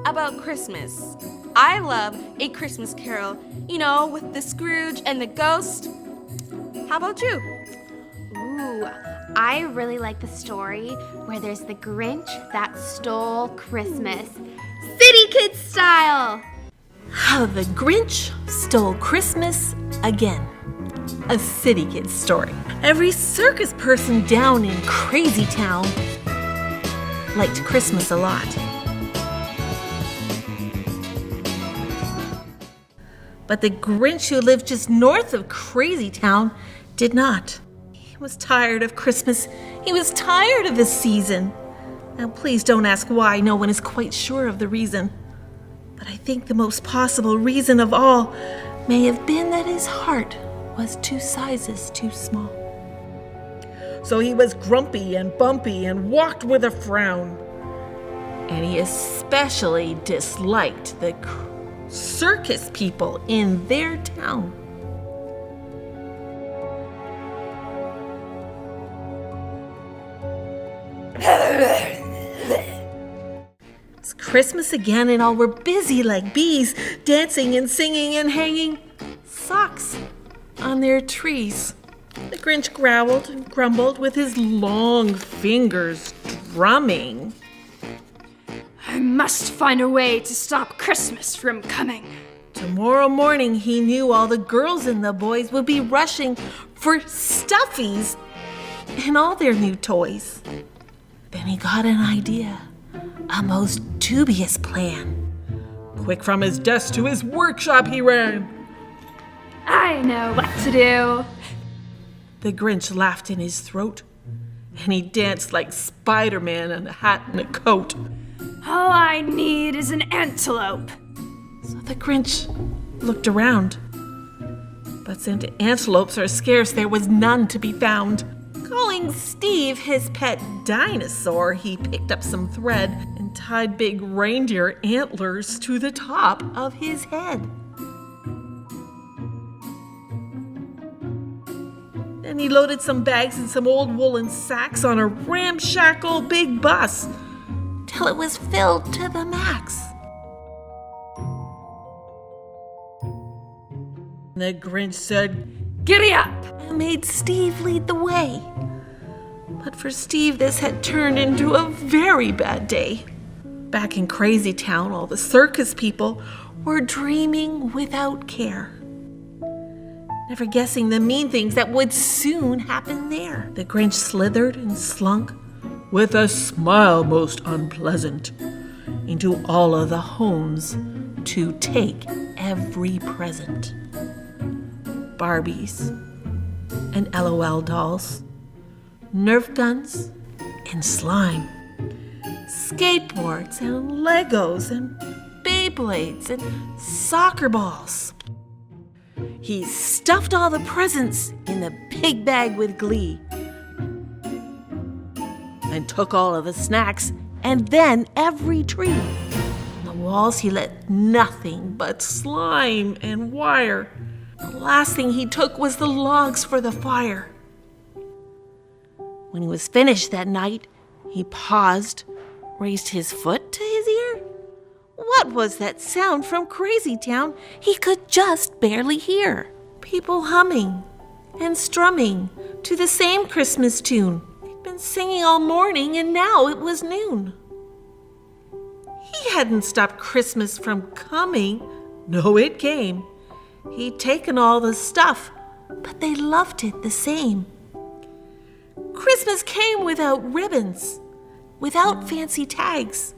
about Christmas. I love A Christmas Carol, with the Scrooge and the ghost. How about you? Ooh, I really like the story where there's the Grinch that stole Christmas. CityKidz style! How the Grinch Stole Christmas Again. A CityKidz story. Every circus person down in Crazy Town liked Christmas a lot. But the Grinch who lived just north of Crazy Town did not. He was tired of Christmas. He was tired of the season. Now please don't ask why. No one is quite sure of the reason. But I think the most possible reason of all may have been that his heart was 2 sizes too small. So he was grumpy and bumpy and walked with a frown. And he especially disliked the circus people in their town. It's Christmas again, and all were busy like bees, dancing and singing and hanging socks on their trees. The Grinch growled and grumbled with his long fingers drumming. I must find a way to stop Christmas from coming. Tomorrow morning, he knew all the girls and the boys would be rushing for stuffies and all their new toys. Then he got an idea, a most dubious plan. Quick from his desk to his workshop he ran. I know what to do. The Grinch laughed in his throat, and he danced like Spider-Man in a hat and a coat. All I need is an antelope. So the Grinch looked around. But since antelopes are scarce, there was none to be found. Calling Steve his pet dinosaur, he picked up some thread and tied big reindeer antlers to the top of his head. Then he loaded some bags and some old woolen sacks on a ramshackle big bus till it was filled to the max. The Grinch said, Giddy up! and made Steve lead the way. But for Steve, this had turned into a very bad day. Back in Crazy Town, all the circus people were dreaming without care, never guessing the mean things that would soon happen there. The Grinch slithered and slunk, with a smile most unpleasant, into all of the homes to take every present. Barbies and LOL dolls, Nerf guns and slime, skateboards and Legos and Beyblades and soccer balls. He stuffed all the presents in the big bag with glee and took all of the snacks and then every tree. On the walls he let nothing but slime and wire. The last thing he took was the logs for the fire. When he was finished that night, he paused, raised his foot to his ear. What was that sound from Crazy Town he could just barely hear? People humming and strumming to the same Christmas tune. They'd been singing all morning and now it was noon. He hadn't stopped Christmas from coming. No, it came. He'd taken all the stuff, but they loved it the same. Christmas came without ribbons, without fancy tags.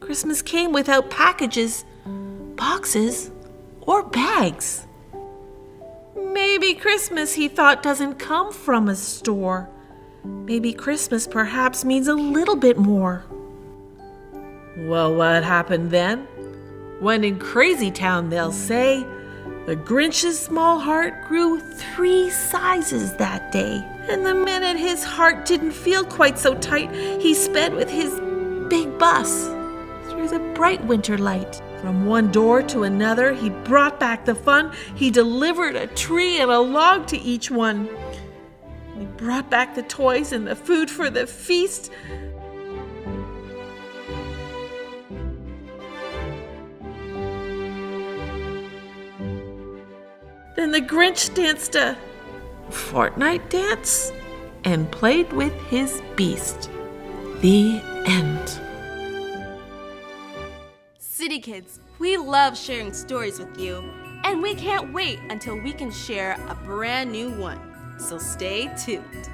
Christmas came without packages, boxes, or bags. Maybe Christmas, he thought, doesn't come from a store. Maybe Christmas perhaps means a little bit more. Well, what happened then? When in Crazy Town they'll say, the Grinch's small heart grew 3 sizes that day. And the minute his heart didn't feel quite so tight, he sped with his big bus through the bright winter light. From one door to another, he brought back the fun. He delivered a tree and a log to each one. He brought back the toys and the food for the feast. Then the Grinch danced a fortnight dance and played with his beast. The end. City Kids, we love sharing stories with you, and we can't wait until we can share a brand new one. So stay tuned.